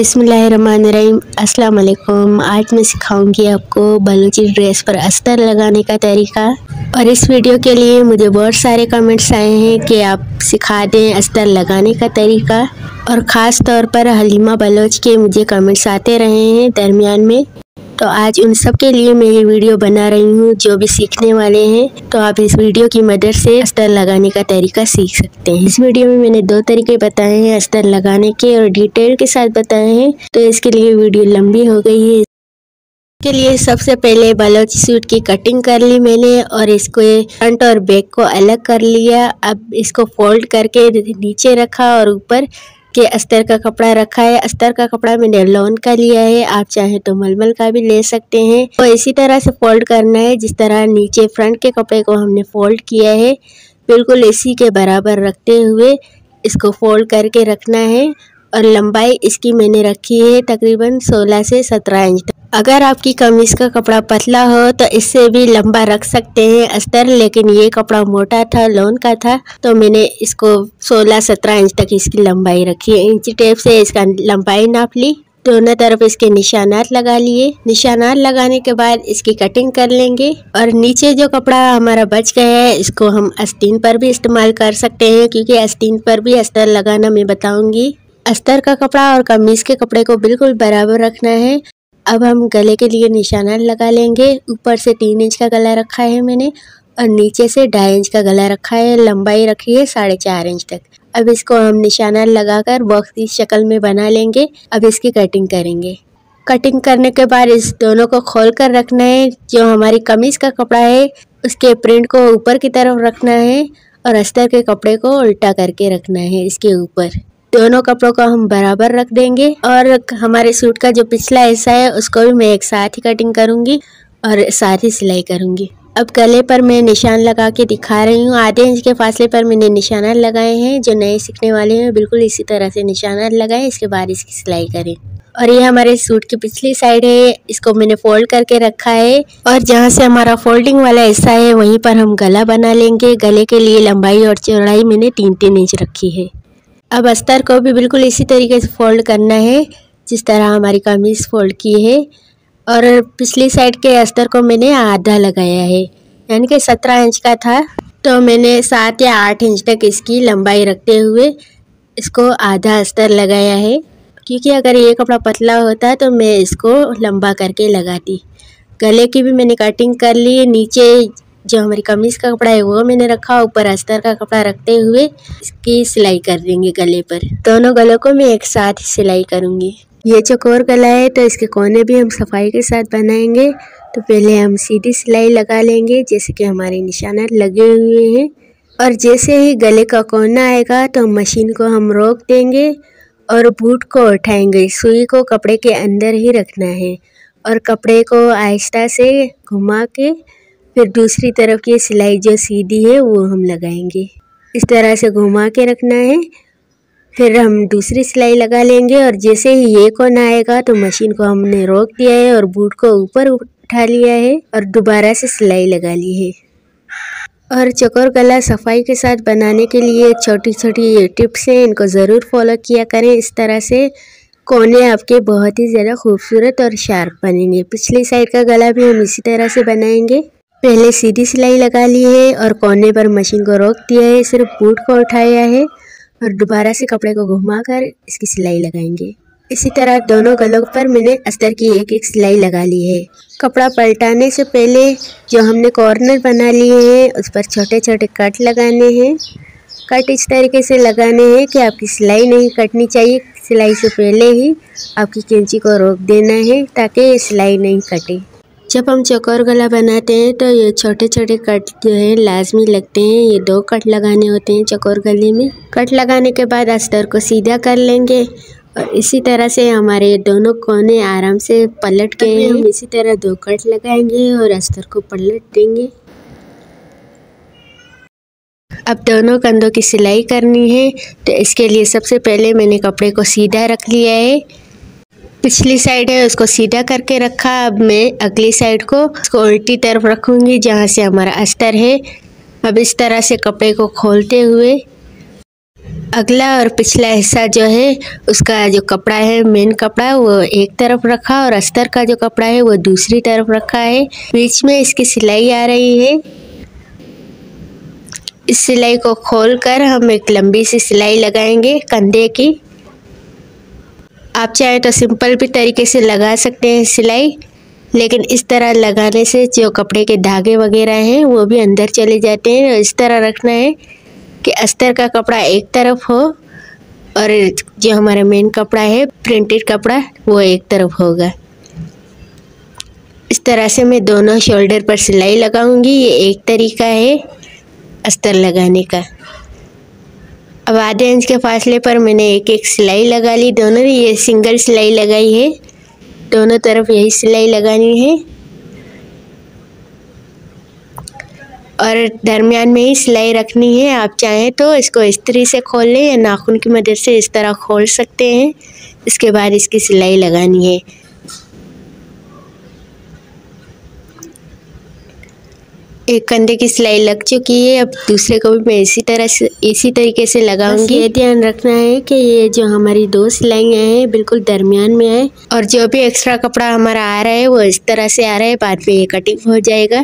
बिस्मिल्लाहिर्रहमानिर्रहीम। अस्सलाम वालेकुम। आज मैं सिखाऊंगी आपको बलूची ड्रेस पर अस्तर लगाने का तरीका। और इस वीडियो के लिए मुझे बहुत सारे कमेंट्स आए हैं कि आप सिखा दें अस्तर लगाने का तरीका। और ख़ास तौर पर हलीमा बलोच के मुझे कमेंट्स आते रहे हैं दरमियान में, तो आज उन सब के लिए मैं ये वीडियो बना रही हूँ जो भी सीखने वाले हैं। तो आप इस वीडियो की मदद से अस्तर लगाने का तरीका सीख सकते हैं। इस वीडियो में मैंने 2 तरीके बताए हैं अस्तर लगाने के और डिटेल के साथ बताए हैं, तो इसके लिए वीडियो लंबी हो गई है। इसके लिए सबसे पहले बलोची सूट की कटिंग कर ली मैंने और इसको फ्रंट और बैक को अलग कर लिया। अब इसको फोल्ड करके नीचे रखा और ऊपर के अस्तर का कपड़ा रखा है। अस्तर का कपड़ा मैंने लॉन का लिया है, आप चाहें तो मलमल का भी ले सकते हैं। और इसी तरह से फोल्ड करना है जिस तरह नीचे फ्रंट के कपड़े को हमने फोल्ड किया है, बिल्कुल इसी के बराबर रखते हुए इसको फोल्ड करके रखना है। और लंबाई इसकी मैंने रखी है तकरीबन 16 से 17 इंच तक। अगर आपकी कमीज़ का कपड़ा पतला हो तो इससे भी लंबा रख सकते हैं अस्तर, लेकिन ये कपड़ा मोटा था, लॉन का था, तो मैंने इसको 16-17 इंच तक इसकी लंबाई रखी है। इंची टेप से इसका लंबाई नाप ली, दोनों तरफ इसके निशानात लगा लिए। निशानात लगाने के बाद इसकी कटिंग कर लेंगे। और नीचे जो कपड़ा हमारा बच गया है इसको हम आस्तीन पर भी इस्तेमाल कर सकते हैं, क्योंकि आस्तीन पर भी अस्तर लगाना मैं बताऊंगी। अस्तर का कपड़ा और कमीज़ के कपड़े को बिल्कुल बराबर रखना है। अब हम गले के लिए निशाना लगा लेंगे। ऊपर से 3 इंच का गला रखा है मैंने और नीचे से 2.5 इंच का गला रखा है। लंबाई रखी है 4.5 इंच तक। अब इसको हम निशाना लगाकर बॉक्स की शक्ल में बना लेंगे। अब इसकी कटिंग करेंगे। कटिंग करने के बाद इस दोनों को खोल कर रखना है। जो हमारी कमीज़ का कपड़ा है उसके प्रिंट को ऊपर की तरफ रखना है और अस्तर के कपड़े को उल्टा करके रखना है इसके ऊपर। दोनों कपड़ों को हम बराबर रख देंगे। और हमारे सूट का जो पिछला हिस्सा है उसको भी मैं एक साथ ही कटिंग करूंगी और साथ ही सिलाई करूंगी। अब गले पर मैं निशान लगा के दिखा रही हूँ। आधे इंच के फासले पर मैंने निशाना लगाए हैं। जो नए सीखने वाले हैं बिल्कुल इसी तरह से निशाना लगाएं, इसके बाद इसकी सिलाई करें। और ये हमारे सूट की पिछली साइड है, इसको मैंने फोल्ड करके रखा है। और जहाँ से हमारा फोल्डिंग वाला हिस्सा है वहीं पर हम गला बना लेंगे। गले के लिए लंबाई और चौड़ाई मैंने 3-3 इंच रखी है। अब अस्तर को भी बिल्कुल इसी तरीके से फोल्ड करना है जिस तरह हमारी कमीज़ फोल्ड की है। और पिछली साइड के अस्तर को मैंने आधा लगाया है, यानी कि 17 इंच का था, तो मैंने 7 या 8 इंच तक इसकी लंबाई रखते हुए इसको आधा अस्तर लगाया है। क्योंकि अगर ये कपड़ा पतला होता तो मैं इसको लंबा करके लगाती। गले की भी मैंने कटिंग कर ली। नीचे जो हमारी कमीज़ का कपड़ा है वो मैंने रखा, ऊपर अस्तर का कपड़ा रखते हुए इसकी सिलाई कर देंगे गले पर। दोनों गलों को मैं एक साथ ही सिलाई करूँगी। ये चौकोर गला है तो इसके कोने भी हम सफाई के साथ बनाएंगे। तो पहले हम सीधी सिलाई लगा लेंगे जैसे कि हमारे निशानात लगे हुए हैं। और जैसे ही गले का कोना आएगा तो मशीन को हम रोक देंगे और बूट को उठाएंगे। सुई को कपड़े के अंदर ही रखना है और कपड़े को आहिस्ता से घुमा के फिर दूसरी तरफ की सिलाई जो सीधी है वो हम लगाएंगे। इस तरह से घुमा के रखना है। फिर हम दूसरी सिलाई लगा लेंगे और जैसे ही ये कोना आएगा तो मशीन को हमने रोक दिया है और बूट को ऊपर उठा लिया है और दोबारा से सिलाई लगा ली है। और चौकोर गला सफाई के साथ बनाने के लिए छोटी छोटी टिप्स हैं, इनको ज़रूर फॉलो किया करें। इस तरह से कोने आपके बहुत ही ज़्यादा खूबसूरत और शार्प बनेंगे। पिछली साइड का गला भी हम इसी तरह से बनाएंगे। पहले सीधी सिलाई लगा ली है और कोने पर मशीन को रोक दिया है, सिर्फ बूट को उठाया है और दोबारा से कपड़े को घुमाकर इसकी सिलाई लगाएंगे। इसी तरह दोनों गलों पर मैंने अस्तर की एक सिलाई लगा ली है। कपड़ा पलटाने से पहले जो हमने कॉर्नर बना लिए हैं उस पर छोटे छोटे कट लगाने हैं। कट इस तरीके से लगाने हैं कि आपकी सिलाई नहीं कटनी चाहिए। सिलाई से पहले ही आपकी कैंची को रोक देना है ताकि सिलाई नहीं कटे। जब हम चौकोर गला बनाते हैं तो ये छोटे छोटे कट जो है लाजमी लगते हैं। ये 2 कट लगाने होते हैं चौकोर गले में। कट लगाने के बाद अस्तर को सीधा कर लेंगे और इसी तरह से हमारे दोनों कोने आराम से पलट गए हैं। हम इसी तरह 2 कट लगाएंगे और अस्तर को पलट देंगे। अब दोनों कंधों की सिलाई करनी है, तो इसके लिए सबसे पहले मैंने कपड़े को सीधा रख लिया है। पिछली साइड है उसको सीधा करके रखा। अब मैं अगली साइड को उसको उल्टी तरफ रखूँगी जहाँ से हमारा अस्तर है। अब इस तरह से कपड़े को खोलते हुए अगला और पिछला हिस्सा जो है उसका जो कपड़ा है, मेन कपड़ा, वो एक तरफ रखा और अस्तर का जो कपड़ा है वो दूसरी तरफ रखा है। बीच में इसकी सिलाई आ रही है। इस सिलाई को खोलकर हम एक लंबी सी सिलाई लगाएंगे कंधे की। आप चाहे तो सिंपल भी तरीके से लगा सकते हैं सिलाई, लेकिन इस तरह लगाने से जो कपड़े के धागे वगैरह हैं वो भी अंदर चले जाते हैं। इस तरह रखना है कि अस्तर का कपड़ा एक तरफ हो और जो हमारा मेन कपड़ा है, प्रिंटेड कपड़ा, वो एक तरफ होगा। इस तरह से मैं दोनों शोल्डर पर सिलाई लगाऊंगी। ये एक तरीका है अस्तर लगाने का। अब आधे इंच के फासले पर मैंने एक एक सिलाई लगा ली। दोनों ये सिंगल सिलाई लगाई है, दोनों तरफ यही सिलाई लगानी है और दरमियान में ही सिलाई रखनी है। आप चाहें तो इसको इस्त्री से खोल लें या नाखून की मदद से इस तरह खोल सकते हैं। इसके बाद इसकी सिलाई लगानी है। एक कंधे की सिलाई लग चुकी है। अब दूसरे को भी मैं इसी तरीके से लगाऊंगी। ये ध्यान रखना है कि ये जो हमारी दो सिलाइयाँ हैं बिल्कुल दरमियान में है और जो भी एक्स्ट्रा कपड़ा हमारा आ रहा है वो इस तरह से आ रहा है। बाद में ये कटिंग हो जाएगा।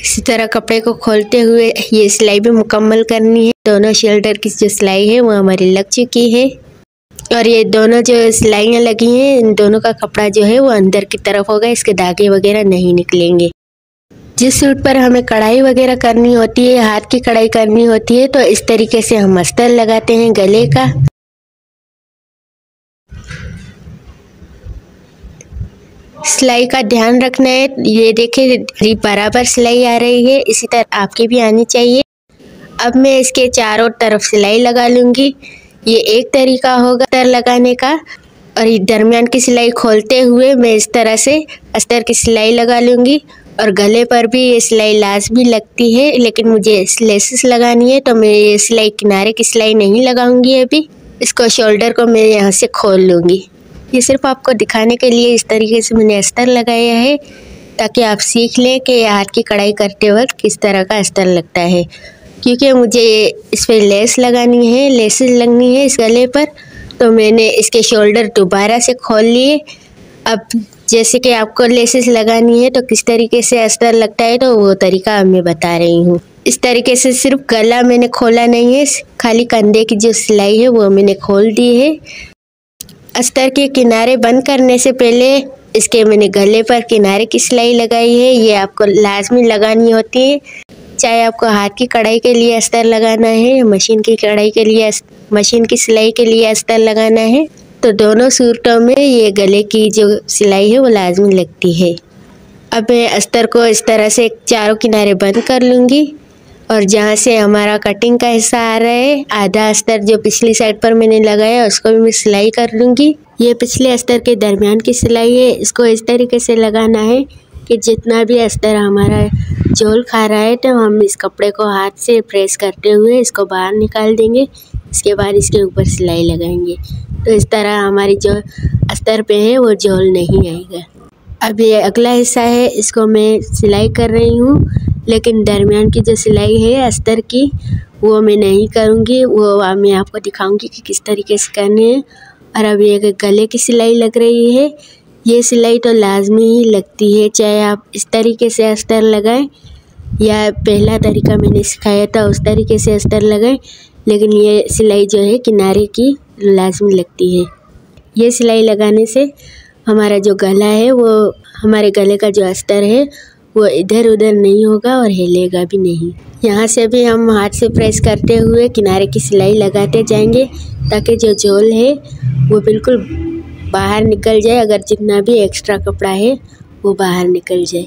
इसी तरह कपड़े को खोलते हुए ये सिलाई भी मुकम्मल करनी है। दोनों शोल्डर की जो सिलाई है वो हमारी लग चुकी है और ये दोनों जो सिलाइयाँ लगी हैं इन दोनों का कपड़ा जो है वो अंदर की तरफ होगा। इसके धागे वगैरह नहीं निकलेंगे। जिस सूट पर हमें कढ़ाई वगैरह करनी होती है, हाथ की कढ़ाई करनी होती है, तो इस तरीके से हम अस्तर लगाते हैं गले का। सिलाई का ध्यान रखना है। ये देखिए बराबर सिलाई आ रही है, इसी तरह आपकी भी आनी चाहिए। अब मैं इसके चारों तरफ सिलाई लगा लूँगी। ये एक तरीका होगा अस्तर लगाने का। और ये दरमियान की सिलाई खोलते हुए मैं इस तरह से अस्तर की सिलाई लगा लूँगी। और गले पर भी ये सिलाई लाजमी लगती है, लेकिन मुझे लेसेस लगानी है तो मैं ये सिलाई किनारे की सिलाई नहीं लगाऊंगी। अभी इसको शोल्डर को मैं यहाँ से खोल लूँगी। ये सिर्फ आपको दिखाने के लिए इस तरीके से मैंने अस्तर लगाया है, ताकि आप सीख लें कि हाथ की कढ़ाई करते वक्त किस तरह का अस्तर लगता है। क्योंकि मुझे इस पर लेस लगानी है, लेसेस लगनी है इस गले पर, तो मैंने इसके शोल्डर दोबारा से खोल लिए। अब जैसे कि आपको लेसेस लगानी है तो किस तरीके से अस्तर लगता है, तो वो तरीका अब मैं बता रही हूँ। इस तरीके से सिर्फ गला मैंने खोला नहीं है, खाली कंधे की जो सिलाई है वो मैंने खोल दी है। अस्तर के किनारे बंद करने से पहले इसके मैंने गले पर किनारे की सिलाई लगाई है। ये आपको लाजमी लगानी होती है, चाहे आपको हाथ की कढ़ाई के लिए अस्तर लगाना है या मशीन की सिलाई के लिए अस्तर लगाना है, तो दोनों सूटों में ये गले की जो सिलाई है वो लाजमी लगती है। अब मैं अस्तर को इस तरह से चारों किनारे बंद कर लूँगी और जहाँ से हमारा कटिंग का हिस्सा आ रहा है, आधा अस्तर जो पिछली साइड पर मैंने लगाया उसको भी मैं सिलाई कर लूँगी। ये पिछले अस्तर के दरमियान की सिलाई है। इसको इस तरीके से लगाना है कि जितना भी अस्तर हमारा झोल खा रहा है, तो हम इस कपड़े को हाथ से प्रेस करते हुए इसको बाहर निकाल देंगे। इसके बाद इसके ऊपर सिलाई लगाएंगे, तो इस तरह हमारी जो अस्तर पे है वो झोल नहीं आएगा। अब ये अगला हिस्सा है, इसको मैं सिलाई कर रही हूँ, लेकिन दरमियान की जो सिलाई है अस्तर की वो मैं नहीं करूँगी। वो मैं आपको दिखाऊँगी कि किस तरीके से करनी है। और अब ये गले की सिलाई लग रही है। ये सिलाई तो लाजमी ही लगती है, चाहे आप इस तरीके से अस्तर लगाएं या पहला तरीका मैंने सिखाया था उस तरीके से अस्तर लगाएं, लेकिन ये सिलाई जो है किनारे की लाजमी लगती है। ये सिलाई लगाने से हमारा जो गला है, वो हमारे गले का जो अस्तर है वो इधर उधर नहीं होगा और हिलेगा भी नहीं। यहाँ से भी हम हाथ से प्रेस करते हुए किनारे की सिलाई लगाते जाएंगे, ताकि जो झोल है वो बिल्कुल बाहर निकल जाए। अगर जितना भी एक्स्ट्रा कपड़ा है वो बाहर निकल जाए।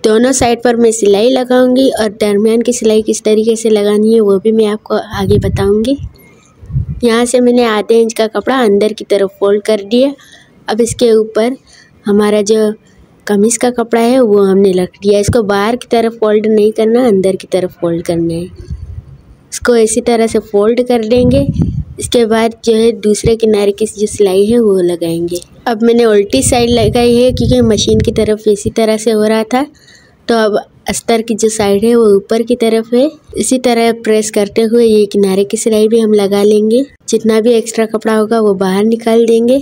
दोनों साइड पर मैं सिलाई लगाऊंगी और दरमियान की सिलाई किस तरीके से लगानी है वो भी मैं आपको आगे बताऊंगी। यहाँ से मैंने आधे इंच का कपड़ा अंदर की तरफ फोल्ड कर दिया। अब इसके ऊपर हमारा जो कमीज़ का कपड़ा है वो हमने रख दिया। इसको बाहर की तरफ फोल्ड नहीं करना, अंदर की तरफ फोल्ड करना है। इसको इसी तरह से फोल्ड कर देंगे। इसके बाद जो है दूसरे किनारे की जो सिलाई है वो लगाएंगे। अब मैंने उल्टी साइड लगाई है, क्योंकि मशीन की तरफ इसी तरह से हो रहा था, तो अब अस्तर की जो साइड है वो ऊपर की तरफ है। इसी तरह प्रेस करते हुए ये किनारे की सिलाई भी हम लगा लेंगे। जितना भी एक्स्ट्रा कपड़ा होगा वो बाहर निकाल देंगे।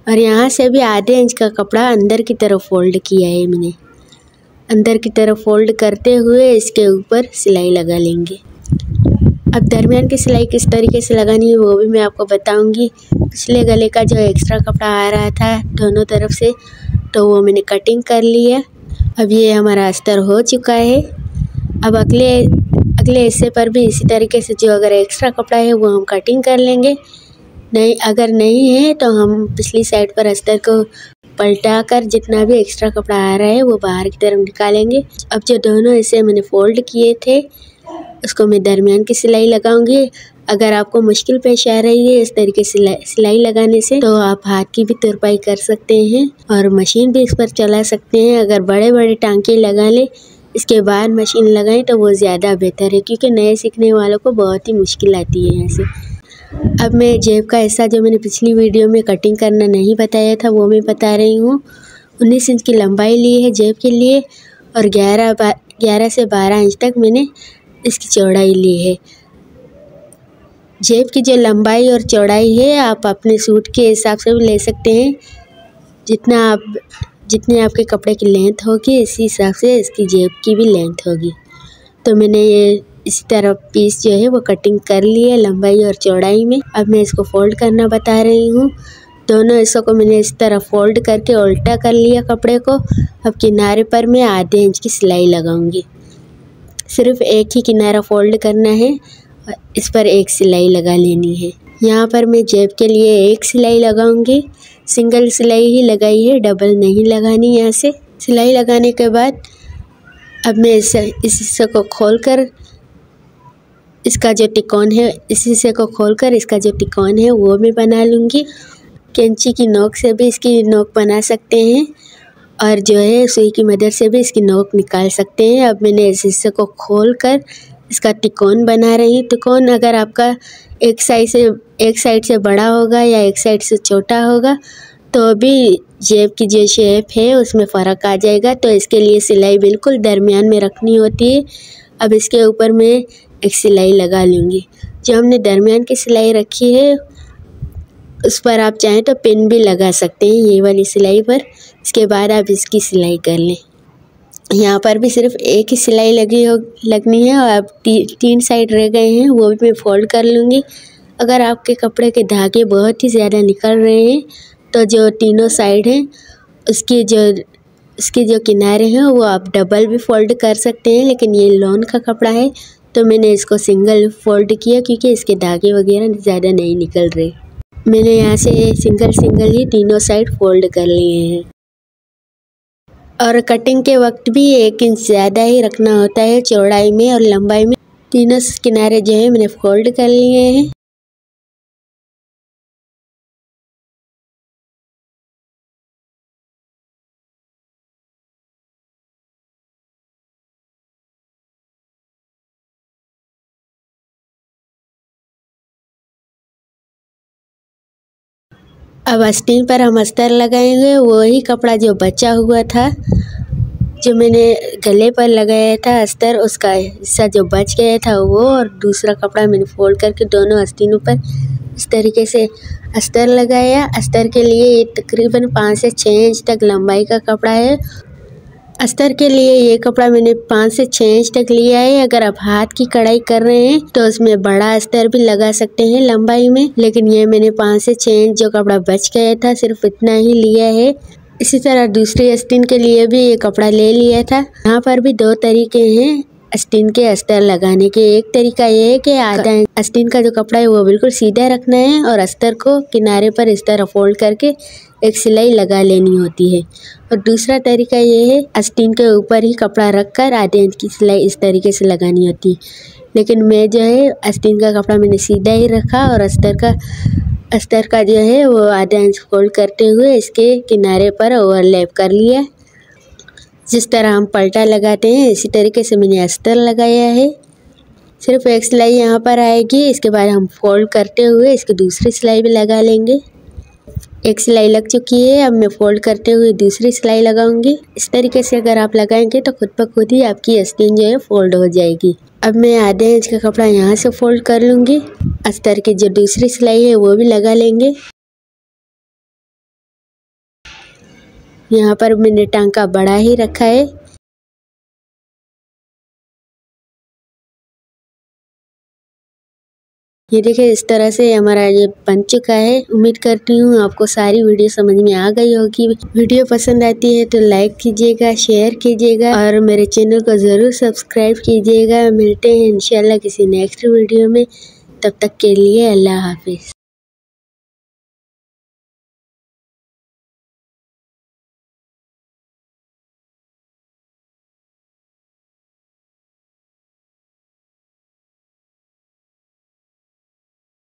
और यहाँ से भी आधे इंच का कपड़ा अंदर की तरफ फोल्ड किया है मैंने। अंदर की तरफ फोल्ड करते हुए इसके ऊपर सिलाई लगा लेंगे। अब दरमियान की सिलाई किस तरीके से लगानी है वो भी मैं आपको बताऊंगी। पिछले गले का जो एक्स्ट्रा कपड़ा आ रहा था दोनों तरफ से, तो वो मैंने कटिंग कर लिया। अब ये हमारा अस्तर हो चुका है। अब अगले हिस्से पर भी इसी तरीके से जो अगर एक्स्ट्रा कपड़ा है वो हम कटिंग कर लेंगे। अगर नहीं है तो हम पिछली साइड पर अस्तर को पलटा कर जितना भी एक्स्ट्रा कपड़ा आ रहा है वो बाहर की तरफ निकालेंगे। अब जो दोनों हिस्से मैंने फोल्ड किए थे उसको मैं दरमियान की सिलाई लगाऊंगी। अगर आपको मुश्किल पेश आ रही है इस तरीके से सिलाई लगाने से, तो आप हाथ की भी तुरपाई कर सकते हैं और मशीन भी इस पर चला सकते हैं। अगर बड़े बड़े टांके लगा लें इसके बाद मशीन लगाएं तो वो ज़्यादा बेहतर है, क्योंकि नए सीखने वालों को बहुत ही मुश्किल आती है यहाँ से। अब मैं जेब का हिस्सा जो मैंने पिछली वीडियो में कटिंग करना नहीं बताया था वो मैं बता रही हूँ। 19 इंच की लंबाई ली है जेब के लिए और 11 से 12 इंच तक मैंने इसकी चौड़ाई ली है। जेब की जो लंबाई और चौड़ाई है आप अपने सूट के हिसाब से भी ले सकते हैं। जितने आपके कपड़े की लेंथ होगी इसी हिसाब से इसकी जेब की भी लेंथ होगी। तो मैंने ये इसी तरह पीस जो है वो कटिंग कर लिया लंबाई और चौड़ाई में। अब मैं इसको फोल्ड करना बता रही हूँ। दोनों हिस्सों को मैंने इस तरह फोल्ड करके उल्टा कर लिया कपड़े को। अब किनारे पर मैं आधे इंच की सिलाई लगाऊंगी। सिर्फ एक ही किनारा फोल्ड करना है और इस पर एक सिलाई लगा लेनी है। यहाँ पर मैं जेब के लिए एक सिलाई लगाऊंगी। सिंगल सिलाई ही लगाई है, डबल नहीं लगानी। यहाँ से सिलाई लगाने के बाद अब मैं इस हिस्से को खोलकर इसका जो तिकोन है इस हिस्से को खोलकर इसका जो तिकोन है वो मैं बना लूँगी। कैंची की नोक से भी इसकी नोक बना सकते हैं और जो है सुई की मदद से भी इसकी नोक निकाल सकते हैं। अब मैंने इस हिस्से को खोलकर इसका तिकोन बना रही हूँ। तिकोन अगर आपका एक साइड से बड़ा होगा या एक साइड से छोटा होगा तो भी जेब की जो शेप है उसमें फ़र्क आ जाएगा। तो इसके लिए सिलाई बिल्कुल दरमियान में रखनी होती है। अब इसके ऊपर मैं एक सिलाई लगा लूँगी। जो हमने दरमियान की सिलाई रखी है उस पर आप चाहें तो पिन भी लगा सकते हैं ये वाली सिलाई पर। इसके बाद आप इसकी सिलाई कर लें। यहाँ पर भी सिर्फ एक ही सिलाई लगनी है और अब 3 साइड रह गए हैं वो भी मैं फोल्ड कर लूँगी। अगर आपके कपड़े के धागे बहुत ही ज़्यादा निकल रहे हैं तो जो तीनों साइड हैं उसके जो किनारे हैं वो आप डबल भी फोल्ड कर सकते हैं। लेकिन ये लॉन का कपड़ा है तो मैंने इसको सिंगल फोल्ड किया क्योंकि इसके धागे वगैरह ज़्यादा नहीं निकल रहे। मैंने यहाँ से सिंगल ही तीनों साइड फोल्ड कर लिए हैं। और कटिंग के वक्त भी 1 इंच ज़्यादा ही रखना होता है चौड़ाई में और लंबाई में। तीनों किनारे जो है मैंने फोल्ड कर लिए हैं। अब आस्तीन पर हम अस्तर लगाएंगे। वही कपड़ा जो बचा हुआ था जो मैंने गले पर लगाया था अस्तर, उसका हिस्सा जो बच गया था वो और दूसरा कपड़ा मैंने फोल्ड करके दोनों आस्तीनों पर इस तरीके से अस्तर लगाया। अस्तर के लिए ये तकरीबन 5 से 6 इंच तक लंबाई का कपड़ा है। अस्तर के लिए ये कपड़ा मैंने 5 से 6 इंच तक लिया है। अगर आप हाथ की कढ़ाई कर रहे हैं तो उसमें बड़ा अस्तर भी लगा सकते हैं लंबाई में, लेकिन ये मैंने 5 से 6 इंच जो कपड़ा बच गया था सिर्फ इतना ही लिया है। इसी तरह दूसरी आस्तीन के लिए भी ये कपड़ा ले लिया था। यहाँ पर भी 2 तरीके हैं आस्तीन के अस्तर लगाने के। एक तरीका ये है कि आधा आस्तीन का जो कपड़ा है वो बिल्कुल सीधा रखना है और अस्तर को किनारे पर इस तरह फोल्ड करके एक सिलाई लगा लेनी होती है। और दूसरा तरीका ये है आस्तीन के ऊपर ही कपड़ा रखकर आधे इंच की सिलाई इस तरीके से लगानी होती है। लेकिन मैं जो है आस्तीन का कपड़ा मैंने सीधा ही रखा और अस्तर का जो है वो आधा इंच फोल्ड करते हुए इसके किनारे पर ओवरलैप कर लिया। जिस तरह हम पलटा लगाते हैं इसी तरीके से मैंने अस्तर लगाया है। सिर्फ एक सिलाई यहाँ पर आएगी। इसके बाद हम फोल्ड करते हुए इसकी दूसरी सिलाई भी लगा लेंगे। एक सिलाई लग चुकी है। अब मैं फोल्ड करते हुए दूसरी सिलाई लगाऊंगी। इस तरीके से अगर आप लगाएंगे तो खुद ब खुद ही आपकी आस्तीन जो है फोल्ड हो जाएगी। अब मैं आधे इंच का कपड़ा यहाँ से फोल्ड कर लूंगी। अस्तर की जो दूसरी सिलाई है वो भी लगा लेंगे। यहाँ पर मैंने टांका बड़ा ही रखा है। ये देखिए इस तरह से हमारा ये बन चुका है। उम्मीद करती हूँ आपको सारी वीडियो समझ में आ गई होगी। वीडियो पसंद आती है तो लाइक कीजिएगा, शेयर कीजिएगा और मेरे चैनल को ज़रूर सब्सक्राइब कीजिएगा। मिलते हैं इंशाल्लाह किसी नेक्स्ट वीडियो में। तब तक के लिए अल्लाह हाफिज़।